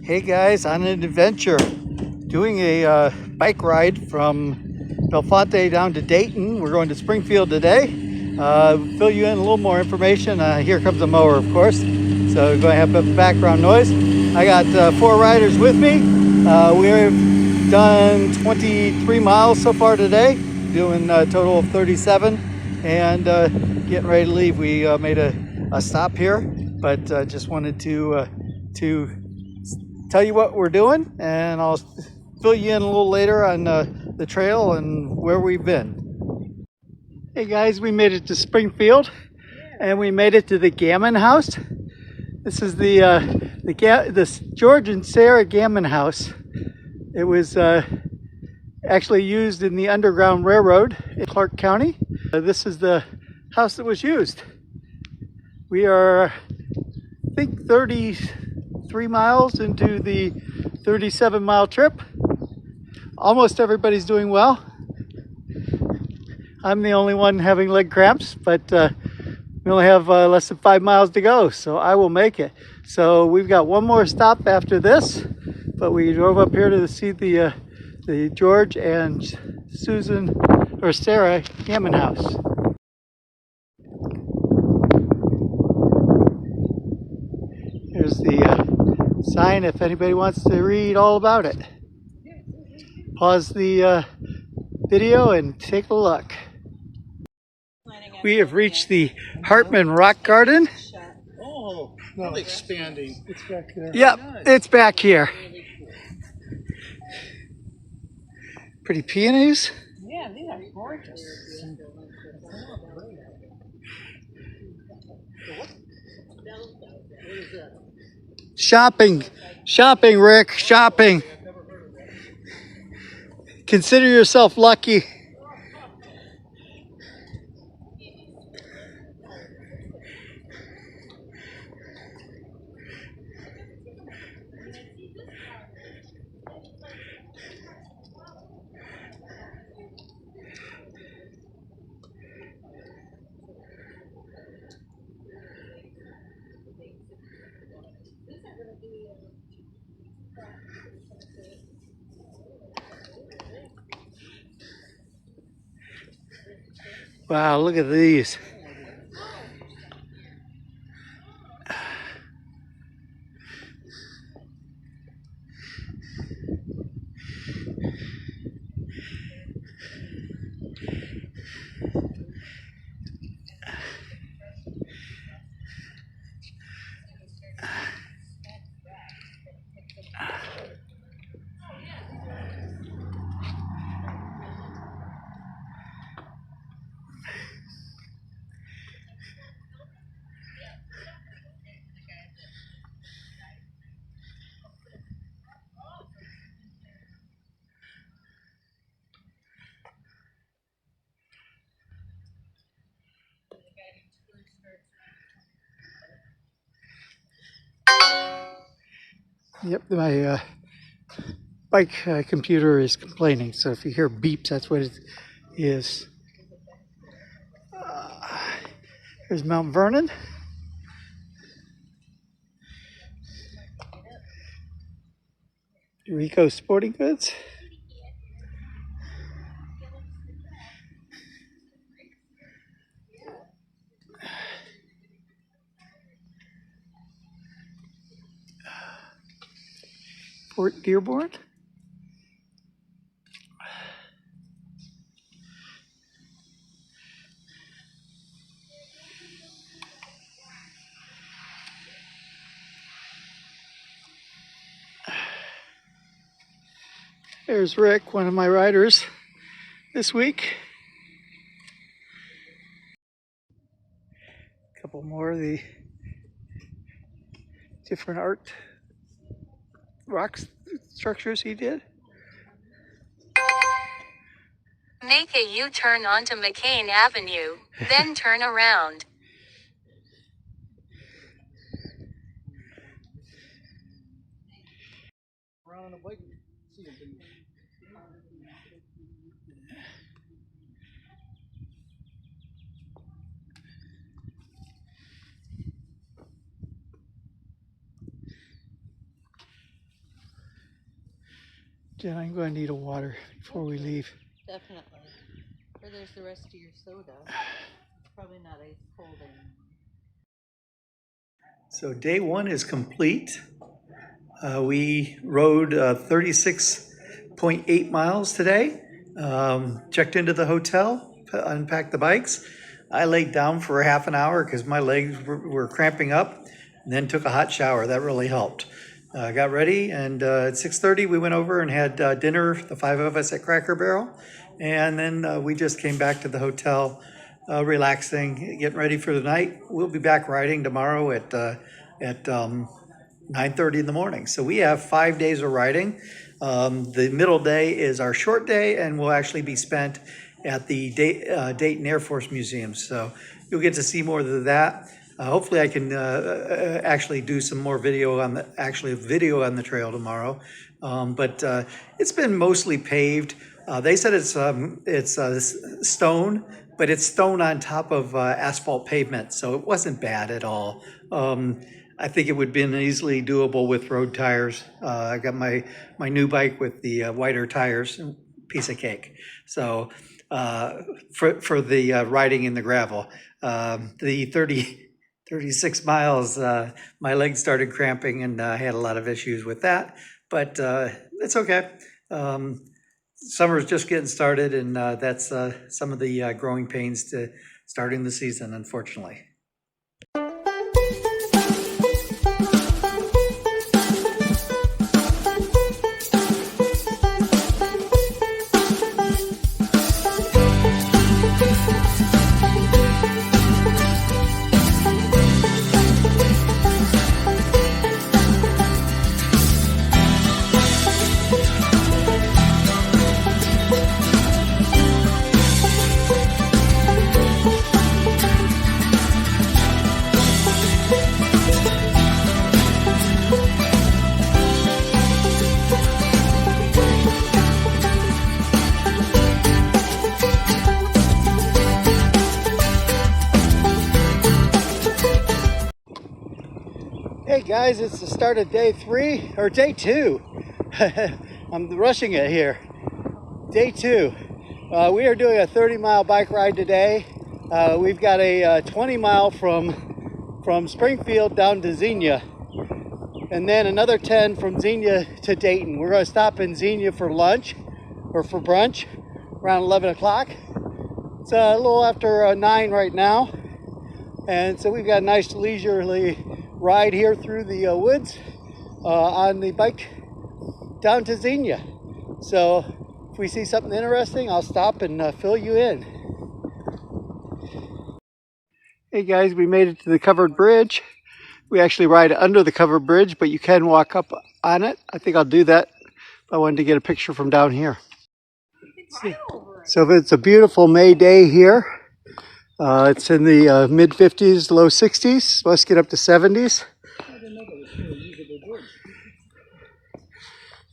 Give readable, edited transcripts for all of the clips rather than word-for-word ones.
Hey guys, on an adventure, doing a bike ride from Belfontaine down to Dayton. We're going to Springfield today. Fill you in a little more information. Here comes a mower, of course, so we're going to have a background noise. I got 4 riders with me. We've done 23 miles so far today, doing a total of 37, and getting ready to leave. We made a stop here, but just wanted to tell you what we're doing, and I'll fill you in a little later on the trail and where we've been. Hey guys, we made it to Springfield, and we made it to the Gannon house. This is the George and Sarah Gannon house. It was actually used in the Underground Railroad in Clark County. This is the house that was used. We are, I think, 33 miles into the 37-mile trip. Almost everybody's doing well. I'm the only one having leg cramps, but we only have less than 5 miles to go, so I will make it. So we've got one more stop after this, but we drove up here to see the George and Sarah Gannon house. There's the sign if anybody wants to read all about it. Pause the video and take a look. We have reached the Hartman Rock Garden. Oh, really expanding. It's back there. Yep, it's back here. Pretty peonies. Yeah, these are gorgeous. Shopping, Rick, shopping. Consider yourself lucky. Wow, look at these. Yep, my bike computer is complaining, so if you hear beeps, that's what it is. Here's Mount Vernon. Rico Sporting Goods. Fort Dearborn. There's Rick, one of my riders this week. A couple more of the different art rock structures he did. Make a U-turn onto McCain Avenue, then turn around. Jen, I'm going to need a water before we leave. Definitely. Or there's the rest of your soda. It's probably not ice cold anymore. So day one is complete. We rode 36.8 miles today. Checked into the hotel, unpacked the bikes. I laid down for a half an hour because my legs were cramping up, and then took a hot shower. That really helped. Got ready, and at 6:30 we went over and had dinner, the five of us at Cracker Barrel, and then we just came back to the hotel, relaxing, getting ready for the night. We'll be back riding tomorrow at 9:30 in the morning. So we have 5 days of riding. The middle day is our short day, and will actually be spent at the Dayton Air Force Museum. So you'll get to see more of that. Hopefully I can actually do some more video on the trail tomorrow. But it's been mostly paved. They said it's stone, but it's stone on top of asphalt pavement, so it wasn't bad at all. I think it would have been easily doable with road tires. I got my new bike with the wider tires, piece of cake. So for the riding in the gravel, the 36 miles, my legs started cramping, and I had a lot of issues with that, but it's okay. Summer's just getting started, and that's some of the growing pains to starting the season, unfortunately. Hey guys, it's the start of day 3, or day 2. I'm rushing it here. Day 2. We are doing a 30-mile bike ride today. We've got a 20 mile from Springfield down to Xenia, and then another 10 from Xenia to Dayton. We're going to stop in Xenia for lunch, or for brunch, around 11 o'clock. It's a little after 9 right now, and so we've got a nice leisurely ride here through the woods on the bike down to Xenia. So if we see something interesting, I'll stop and fill you in. Hey guys, we made it to the covered bridge. We actually ride under the covered bridge, but you can walk up on it. I think I'll do that. I wanted to get a picture from down here. So it's a beautiful May day here. It's in the mid 50s, low 60s. Let's get up to 70s.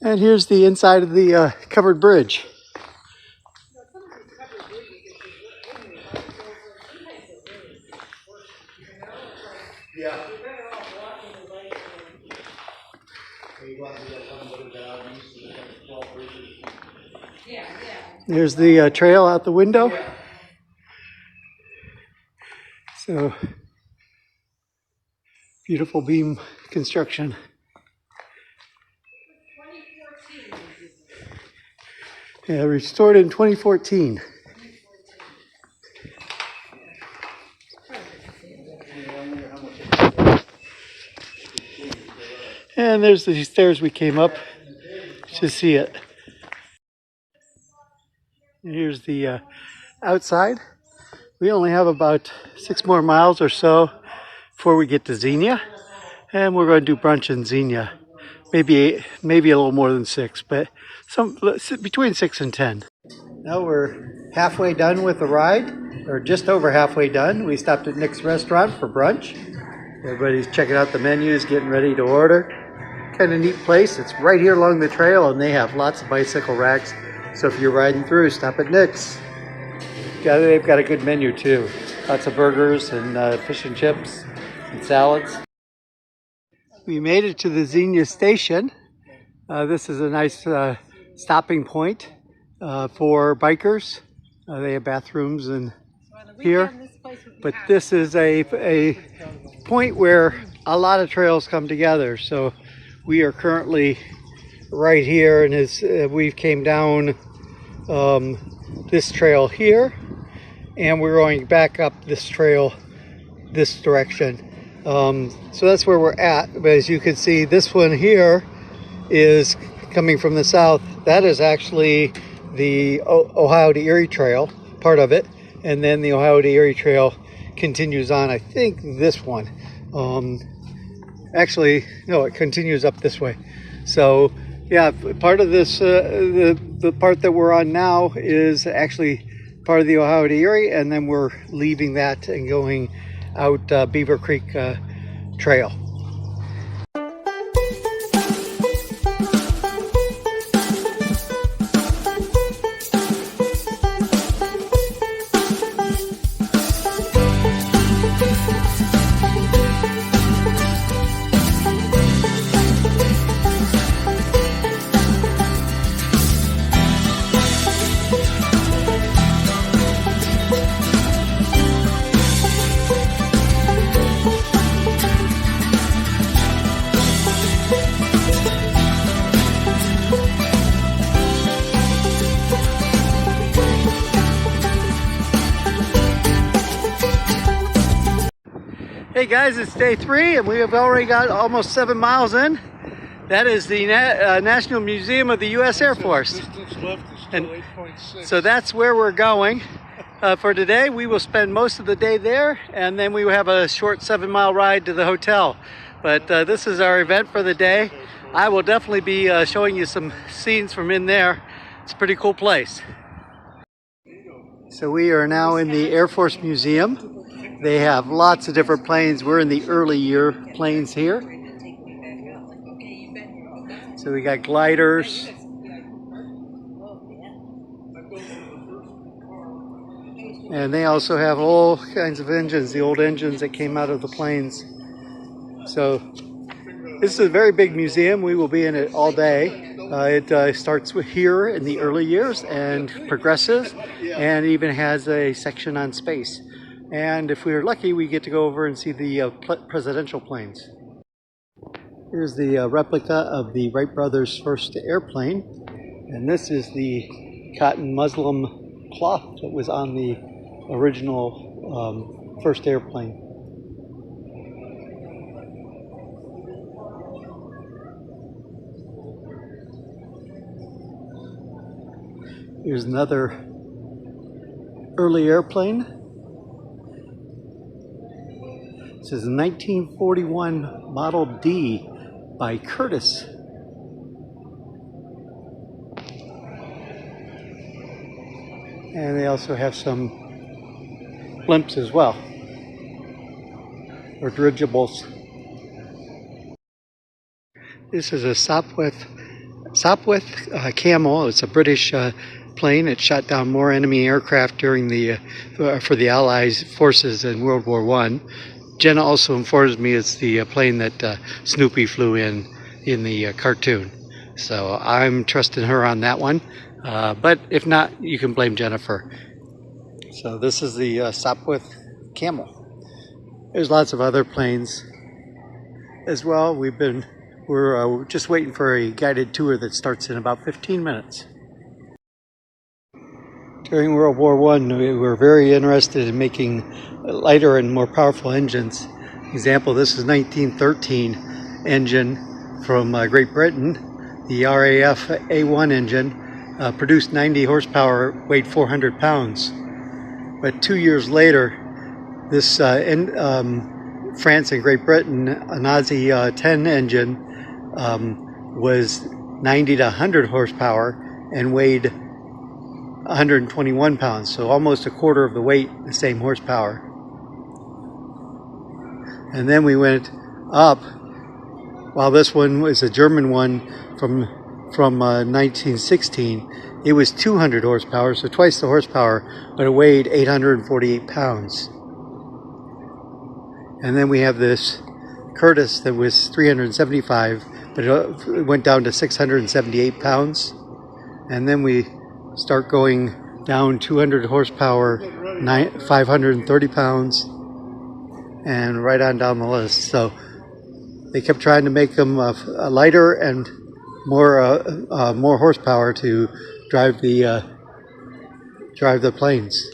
And here's the inside of the covered bridge. There's the trail out the window. So, beautiful beam construction. Yeah, restored in 2014. And there's the stairs we came up to see it. And here's the outside. We only have about 6 more miles or so before we get to Xenia, and we're going to do brunch in Xenia. Maybe a little more than 6, but between 6 and 10. Now we're halfway done with the ride, or just over halfway done. We stopped at Nick's restaurant for brunch. Everybody's checking out the menus, getting ready to order. Kind of neat place. It's right here along the trail, and they have lots of bicycle racks. So if you're riding through, stop at Nick's. They've got a good menu too. Lots of burgers and fish and chips and salads. We made it to the Xenia station. This is a nice stopping point for bikers. They have bathrooms and here, but this is a point where a lot of trails come together. So we are currently right here, and as we came down this trail here, and we're going back up this trail this direction. So that's where we're at. But as you can see, this one here is coming from the south. That is actually the Ohio to Erie Trail, part of it, and then the Ohio to Erie Trail continues on. I think this one. Actually, no, it continues up this way. So yeah, part of this, the part that we're on now is actually part of the Ohio to Erie, and then we're leaving that and going out Beaver Creek Trail. Hey guys, it's day 3 and we have already got almost 7 miles in. That is the National Museum of the U.S. Air Force. Distance left is still 8.6. So that's where we're going. For today, we will spend most of the day there, and then we will have a short 7-mile ride to the hotel. But this is our event for the day. I will definitely be showing you some scenes from in there. It's a pretty cool place. So we are now in the Air Force Museum. They have lots of different planes. We're in the early year planes here. So we got gliders. And they also have all kinds of engines, the old engines that came out of the planes. So this is a very big museum. We will be in it all day. It starts here in the early years and progresses, and even has a section on space. And if we're lucky, we get to go over and see the presidential planes. Here's the replica of the Wright brothers' first airplane. And this is the cotton muslin cloth that was on the original first airplane. Here's another early airplane. This is a 1941 Model D by Curtiss. And they also have some blimps as well, or dirigibles. This is a Sopwith Camel. It's a British plane. It shot down more enemy aircraft during the for the Allies forces in World War I. Jenna also informs me it's the plane that Snoopy flew in the cartoon. So I'm trusting her on that one. But if not, you can blame Jennifer. So this is the Sopwith Camel. There's lots of other planes as well. We're just waiting for a guided tour that starts in about 15 minutes. During World War I, we were very interested in making lighter and more powerful engines. Example, this is 1913 engine from Great Britain. The RAF A1 engine produced 90 horsepower, weighed 400 pounds. But 2 years later, this France and Great Britain, a Nazi 10 engine, was 90 to 100 horsepower and weighed 121 pounds, so almost a quarter of the weight, the same horsepower. And then we went up, while this one was a German one from 1916. It was 200 horsepower, so twice the horsepower, but it weighed 848 pounds. And then we have this Curtiss that was 375, but it went down to 678 pounds. and then we start going down 200 horsepower, 530 pounds, and right on down the list. So they kept trying to make them lighter and more horsepower to drive the planes.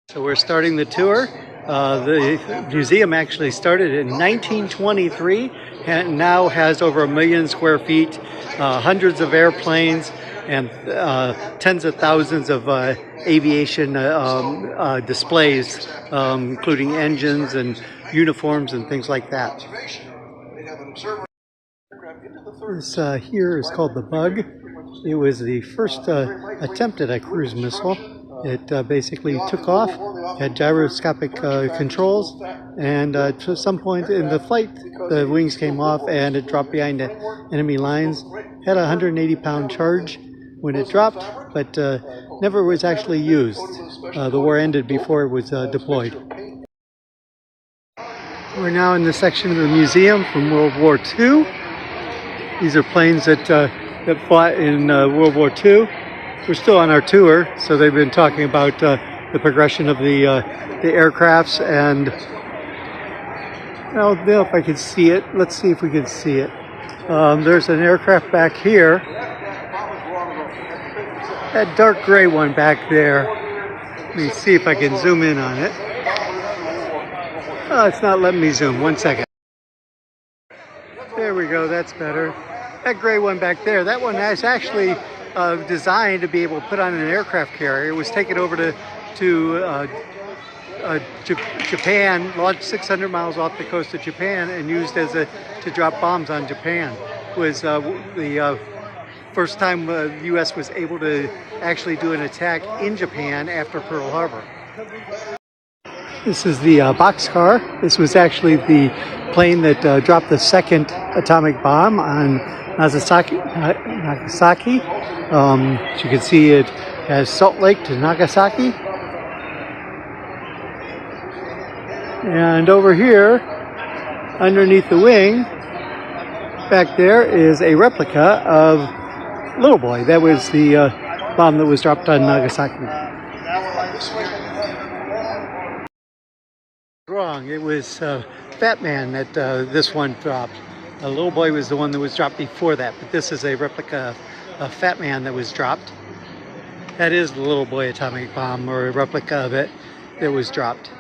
So we're starting the tour. The museum actually started in 1923 and now has over 1 million square feet, hundreds of airplanes, and tens of thousands of aviation displays, including engines and uniforms and things like that. This here is called the Bug. It was the first attempt at a cruise missile. It basically took off, had gyroscopic controls, and at some point in the flight, the wings came off and it dropped behind the enemy lines. Had a 180-pound charge when it dropped, but never was actually used. The war ended before it was deployed. We're now in the section of the museum from World War II. These are planes that fought in World War II. We're still on our tour, so they've been talking about the progression of the aircrafts, and I don't know if I can see it. Let's see if we can see it. There's an aircraft back here. That dark gray one back there. Let me see if I can zoom in on it. Oh, it's not letting me zoom. 1 second. There we go. That's better. That gray one back there, that one is actually designed to be able to put on an aircraft carrier. It was taken over to Japan, launched 600 miles off the coast of Japan, and used as to drop bombs on Japan. It was the first time the U.S. was able to actually do an attack in Japan after Pearl Harbor. This is the boxcar. This was actually the plane that dropped the second atomic bomb on Nagasaki. As you can see, it has Salt Lake to Nagasaki. And over here, underneath the wing, back there is a replica of Little Boy. That was the bomb that was dropped on Nagasaki. Wrong. It was Fat Man that this one dropped. Little Boy was the one that was dropped before that, but this is a replica of Fat Man that was dropped. That is the Little Boy atomic bomb, or a replica of it that was dropped.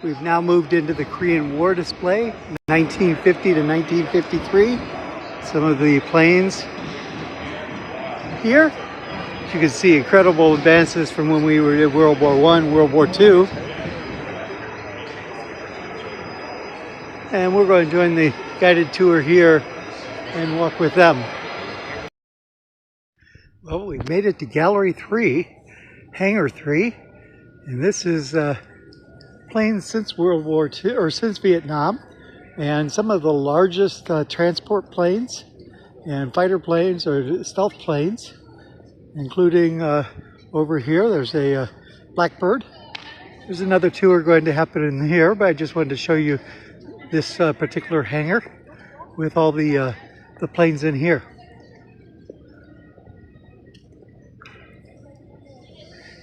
We've now moved into the Korean War display, 1950 to 1953. Some of the planes here. You can see incredible advances from when we were in World War I, World War II. And we're going to join the guided tour here and walk with them. Well, we made it to Gallery 3, Hangar 3, and this is planes since World War II, or since Vietnam, and some of the largest transport planes and fighter planes or stealth planes, including over here, there's a Blackbird. There's another tour going to happen in here, but I just wanted to show you this particular hangar with all the planes in here.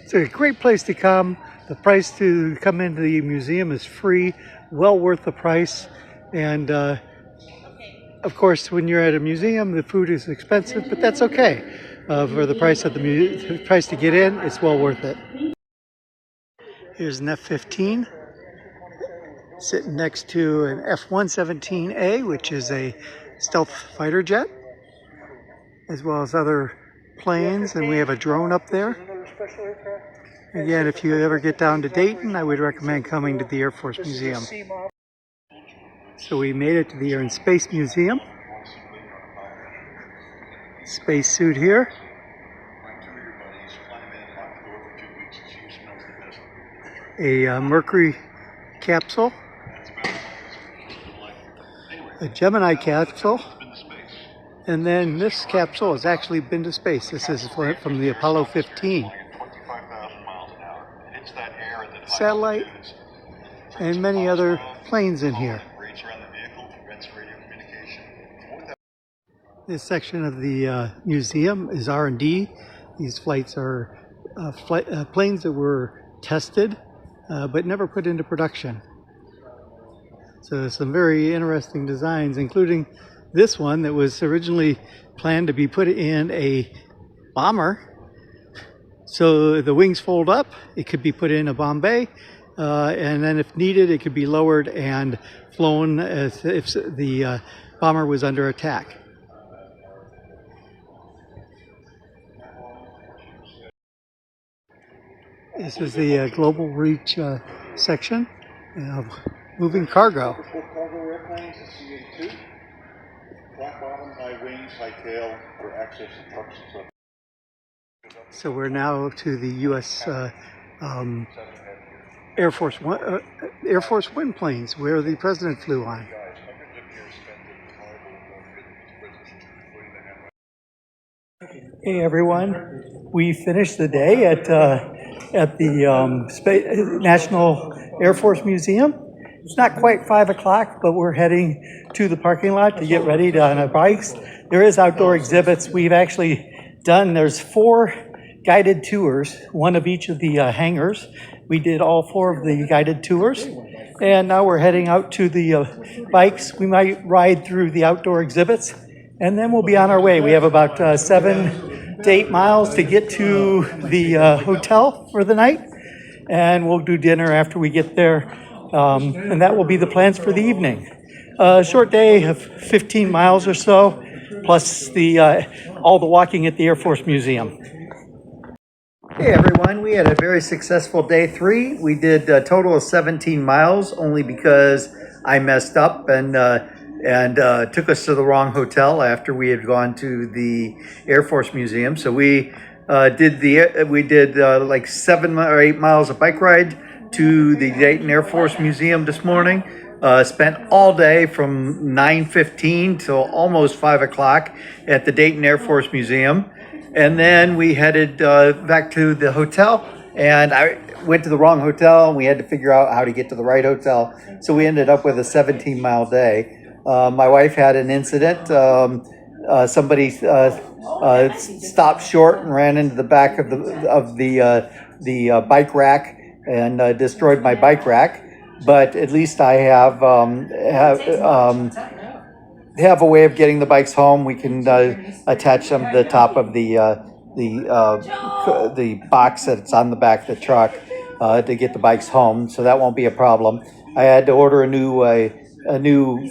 It's a great place to come. The price to come into the museum is free, well worth the price. And of course, when you're at a museum, the food is expensive, but that's okay. For the price of the price to get in, it's well worth it. Here's an F-15 sitting next to an F-117A, which is a stealth fighter jet, as well as other planes, and we have a drone up there. Again, if you ever get down to Dayton, I would recommend coming to the Air Force Museum. So we made it to the Air and Space Museum. Space suit here. A Mercury capsule. A Gemini capsule. And then this capsule has actually been to space. This is from the Apollo 15 satellite, and many other planes in here. This section of the museum is R&D. These flights are planes that were tested but never put into production. So some very interesting designs, including this one that was originally planned to be put in a bomber. So the wings fold up, it could be put in a bomb bay, and then if needed, it could be lowered and flown as if the bomber was under attack. This is the Global Reach section of moving cargo. Full cargo airplanes, the CA2, flat bottom, high wings, high tail for access to trucks and stuff. So we're now to the U.S. Air Force One planes, where the president flew on. Hey everyone, we finished the day at the National Air Force Museum. It's not quite 5 o'clock, but we're heading to the parking lot to get ready on our bikes. There is outdoor exhibits. We've actually done, there's 4 guided tours, one of each of the hangars. We did all 4 of the guided tours, and now we're heading out to the bikes. We might ride through the outdoor exhibits, and then we'll be on our way. We have about 7 to 8 miles to get to the hotel for the night, and we'll do dinner after we get there, and that will be the plans for the evening. A short day of 15 miles or so, plus all the walking at the Air Force Museum. Hey everyone, we had a very successful day 3. We did a total of 17 miles, only because I messed up and took us to the wrong hotel after we had gone to the Air Force Museum. So we did like 7 or 8 miles of bike ride to the Dayton Air Force Museum this morning. Spent all day from 9:15 till almost 5 o'clock at the Dayton Air Force Museum. And then we headed back to the hotel, and I went to the wrong hotel, and we had to figure out how to get to the right hotel. So we ended up with a 17-mile day. My wife had an incident. Somebody stopped short and ran into the back of the bike rack and destroyed my bike rack. But at least I have a way of getting the bikes home. We can attach them to the top of the box that's on the back of the truck to get the bikes home, so that won't be a problem. I had to order a new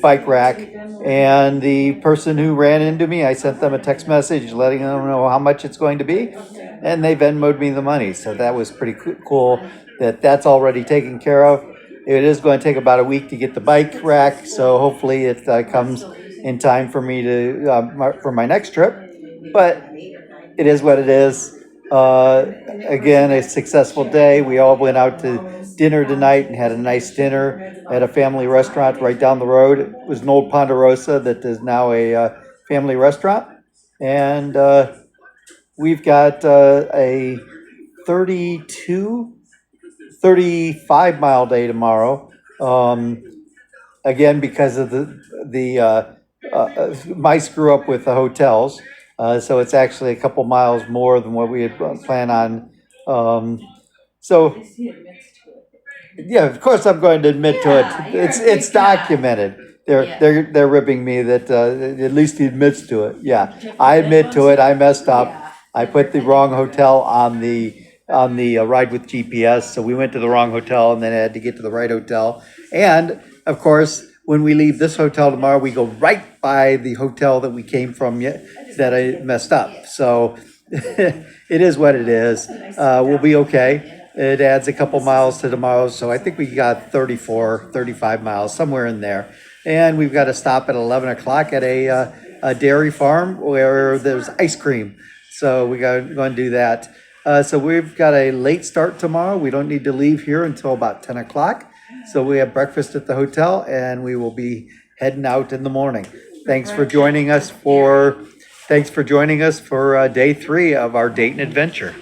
bike rack, and the person who ran into me, I sent them a text message letting them know how much it's going to be, and they Venmo'd me the money. So that was pretty cool that that's already taken care of. It is going to take about a week to get the bike rack, so hopefully it comes in time for me to for my next trip. But it is what it is. Again, a successful day. We all went out to dinner tonight and had a nice dinner at a family restaurant right down the road. It was an old Ponderosa that is now a family restaurant. And we've got a 35-mile day tomorrow. Again, because of my screw up with the hotels. So it's actually a couple miles more than what we had planned on. So, yeah, of course I'm going to admit to it. It's documented. They're ripping me that at least he admits to it. Yeah, I admit to it. I messed up. I put the wrong hotel on the ride with GPS. So we went to the wrong hotel and then had to get to the right hotel. And of course, when we leave this hotel tomorrow, we go right by the hotel that we came from that I messed up. So it is what it is. We'll be okay. It adds a couple miles to tomorrow. So I think we got 35 miles, somewhere in there. And we've got to stop at 11 o'clock at a dairy farm where there's ice cream. So we're going to do that. So we've got a late start tomorrow. We don't need to leave here until about 10 o'clock. So we have breakfast at the hotel, and we will be heading out in the morning. Thanks for joining us for day 3 of our Dayton adventure.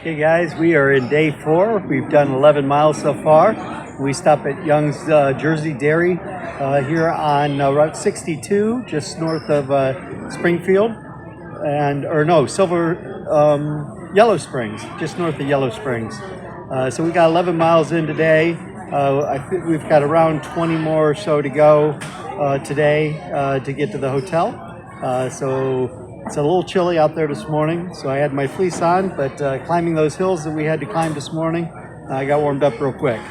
Hey guys, we are in day 4. We've done 11 miles so far. We stop at Young's Jersey Dairy here on Route 62, just north of Springfield, Yellow Springs, just north of Yellow Springs. So we got 11 miles in today. I think we've got around 20 more or so to go today to get to the hotel. So it's a little chilly out there this morning, so I had my fleece on, but climbing those hills that we had to climb this morning, I got warmed up real quick.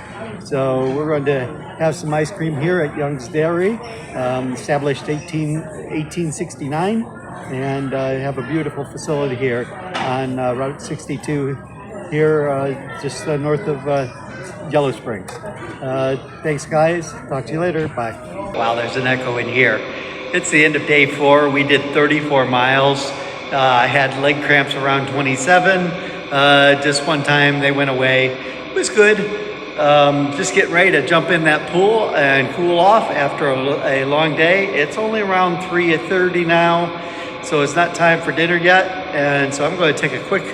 So we're going to have some ice cream here at Young's Dairy, established 1869, and have a beautiful facility here on Route 62 here just north of Yellow Springs. Thanks guys, talk to you later, bye. Wow, there's an echo in here. It's the end of day 4. We did 34 miles. I had leg cramps around 27. Just one time they went away. It was good. Just getting ready to jump in that pool and cool off after a long day. It's only around 3:30 now, so it's not time for dinner yet. And so I'm going to take a quick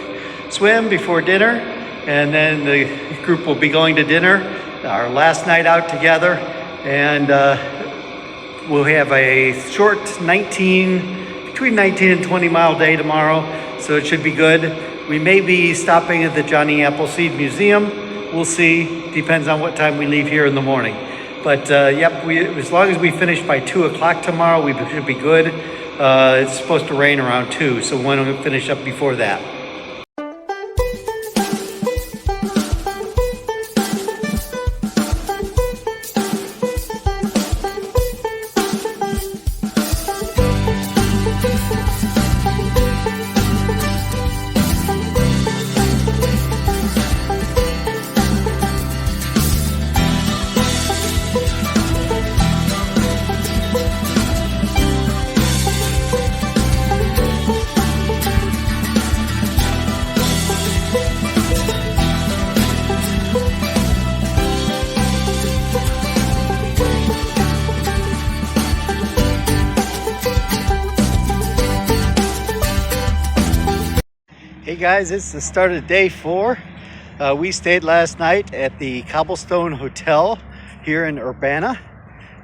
swim before dinner, and then the group will be going to dinner, our last night out together, and we'll have a short between 19 and 20 mile day tomorrow, so it should be good. We may be stopping at the Johnny Appleseed Museum. We'll see, depends on what time we leave here in the morning. But yep, as long as we finish by 2 o'clock tomorrow, we should be good. It's supposed to rain around 2, so why don't we finish up before that? Hey guys, it's the start of day 4. We stayed last night at the Cobblestone Hotel here in Urbana.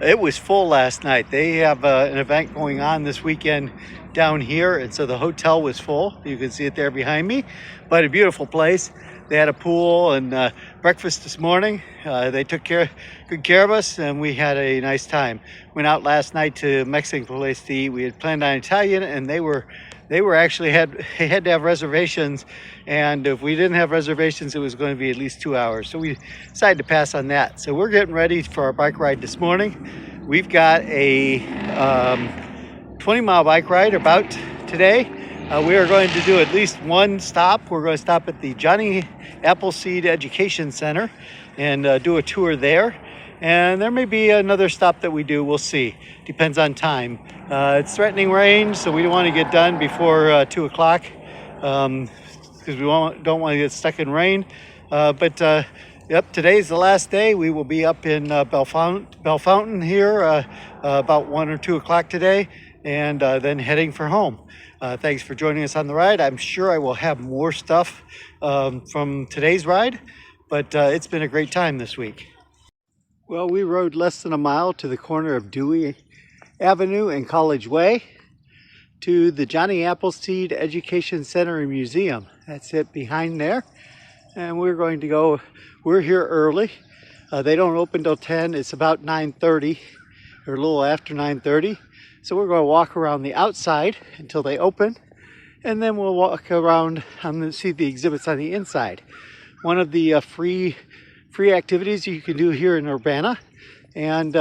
It was full last night. They have an event going on this weekend down here, and so the hotel was full. You can see it there behind me, but a beautiful place. They had a pool and breakfast this morning. They took good care of us, and we had a nice time. Went out last night to a Mexican place to eat. We had planned on Italian, and they actually had to have reservations, and if we didn't have reservations, it was going to be at least 2 hours. So we decided to pass on that. So we're getting ready for our bike ride this morning. We've got a 20-mile bike ride about today. We are going to do at least one stop. We're going to stop at the Johnny Appleseed Education Center and do a tour there. And there may be another stop that we do. We'll see. Depends on time. It's threatening rain, so we don't want to get done before 2 o'clock because we don't want to get stuck in rain. Yep, today's the last day. We will be up in Belfontaine here about 1 or 2 o'clock today, and then heading for home. Thanks for joining us on the ride. I'm sure I will have more stuff from today's ride, but it's been a great time this week. Well, we rode less than a mile to the corner of Dewey Avenue and College Way to the Johnny Appleseed Education Center and Museum. That's it behind there. And we're going to go, we're here early. They don't open till 10. It's about 9:30 or a little after 9:30. So we're going to walk around the outside until they open. And then we'll walk around and see the exhibits on the inside. One of the free activities you can do here in Urbana, and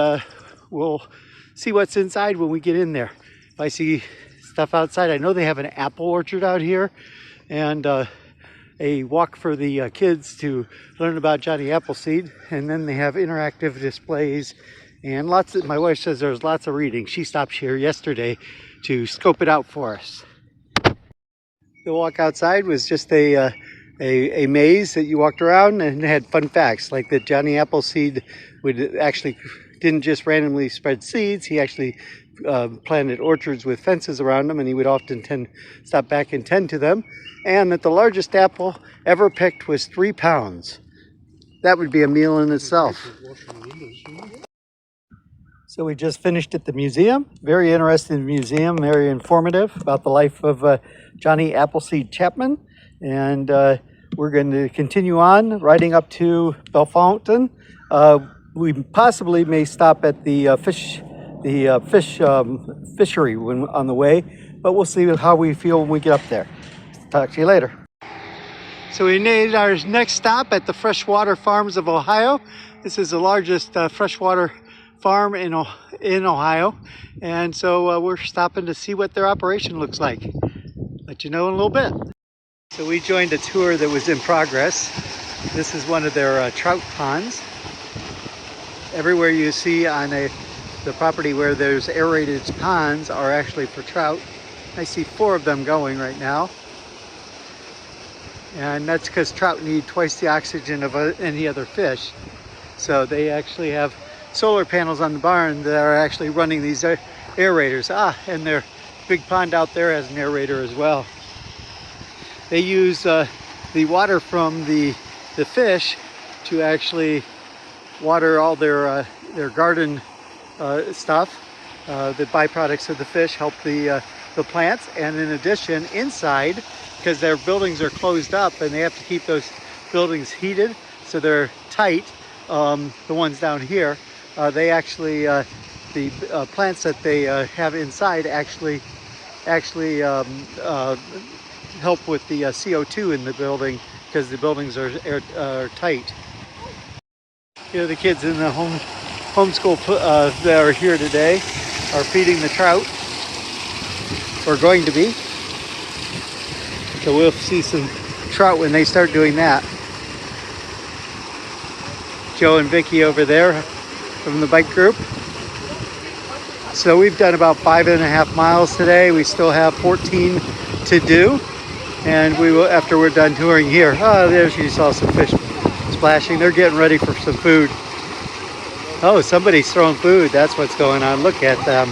we'll see what's inside when we get in there. If I see stuff outside, I know they have an apple orchard out here, and a walk for the kids to learn about Johnny Appleseed, and then they have interactive displays and my wife says there's lots of reading. She stopped here yesterday to scope it out for us. The walk outside was just a maze that you walked around and had fun facts, like that Johnny Appleseed didn't just randomly spread seeds. He actually planted orchards with fences around them, and he would often stop back and tend to them. And that the largest apple ever picked was 3 pounds. That would be a meal in itself. So we just finished at the museum. Very interesting museum, very informative about the life of Johnny Appleseed Chapman. And we're going to continue on riding up to Belfontaine. We possibly may stop at the fishery when on the way, but we'll see how we feel when we get up there. Talk to you later. So we made our next stop at the Freshwater Farms of Ohio. This is the largest freshwater farm in Ohio, and so we're stopping to see what their operation looks like. Let you know in a little bit. So we joined a tour that was in progress. This is one of their trout ponds. Everywhere you see on the property where there's aerated ponds are actually for trout. I see 4 of them going right now. And that's because trout need twice the oxygen of any other fish. So they actually have solar panels on the barn that are actually running these aerators. And their big pond out there has an aerator as well. They use the water from the fish to actually water all their garden stuff. The byproducts of the fish help the plants, and in addition, inside, because their buildings are closed up and they have to keep those buildings heated, so they're tight. The ones down here, they actually the plants that they have inside actually help with the CO2 in the building, because the buildings are tight. Here the kids in the homeschool that are here today are feeding the trout, or going to be. So we'll see some trout when they start doing that. Joe and Vicky over there from the bike group. So we've done about 5.5 miles today. We still have 14 to do, and we will, after we're done touring here. There you saw some fish splashing. They're getting ready for some food. Oh, somebody's throwing food. That's what's going on. Look at them.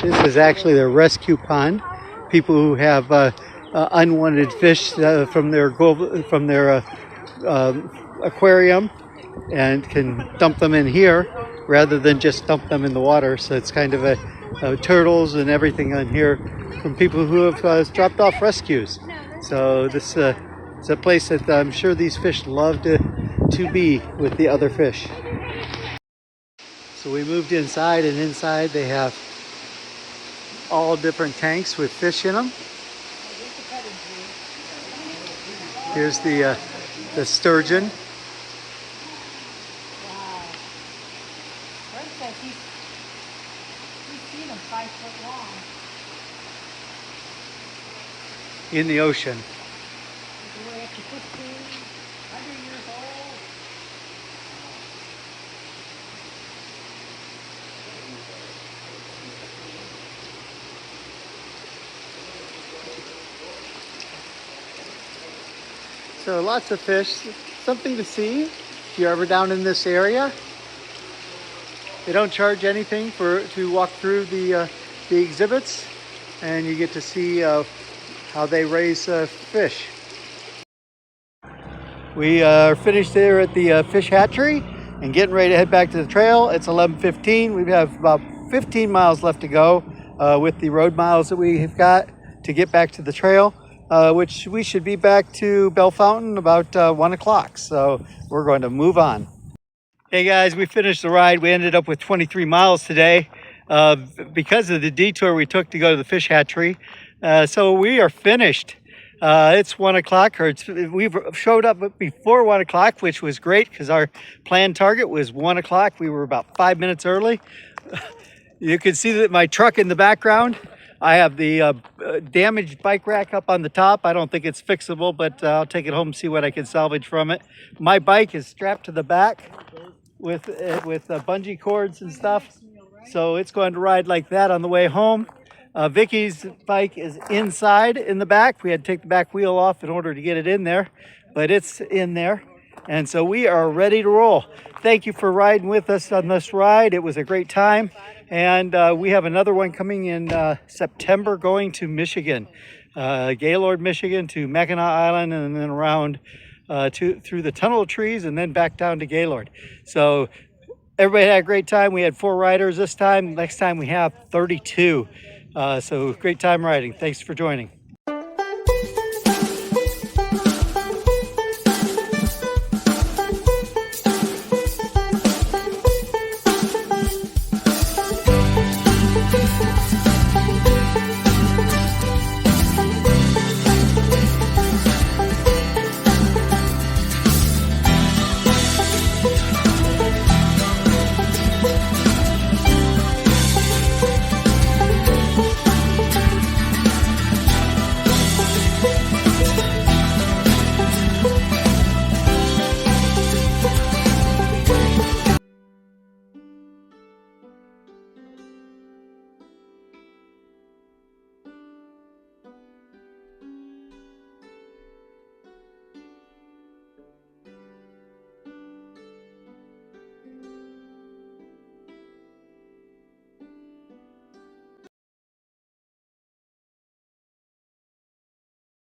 This is actually their rescue pond. People who have unwanted fish from their aquarium and can dump them in here rather than just dump them in the water. So it's kind of a turtles and everything on here from people who have dropped off rescues. So this is a place that I'm sure these fish love to be with the other fish. So we moved inside, and inside they have all different tanks with fish in them. Here's the sturgeon. Wow. Fred says he's seen them 5 foot long. In the ocean. He's way up to 100 years old. So lots of fish, something to see if you're ever down in this area. They don't charge anything to walk through the exhibits, and you get to see how they raise fish. We are finished there at the fish hatchery and getting ready to head back to the trail. It's 11:15. We have about 15 miles left to go with the road miles that we've got to get back to the trail. Which we should be back to Belfontaine about 1 o'clock. So we're going to move on. Hey guys, we finished the ride. We ended up with 23 miles today because of the detour we took to go to the fish hatchery. So we are finished. It's 1 o'clock, we've showed up before 1 o'clock, which was great because our planned target was 1 o'clock. We were about 5 minutes early. You can see that my truck in the background. I have the damaged bike rack up on the top. I don't think it's fixable, but I'll take it home and see what I can salvage from it. My bike is strapped to the back. with bungee cords and stuff. So it's going to ride like that on the way home. Vicky's bike is inside in the back. We had to take the back wheel off in order to get it in there, but it's in there. And so we are ready to roll. Thank you for riding with us on this ride. It was a great time. And we have another one coming in September going to Michigan, Gaylord, Michigan to Mackinac Island, and then around through the Tunnel of Trees and then back down to Gaylord. So everybody had a great time. We had 4 riders this time. Next time we have 32. So great time riding. Thanks for joining.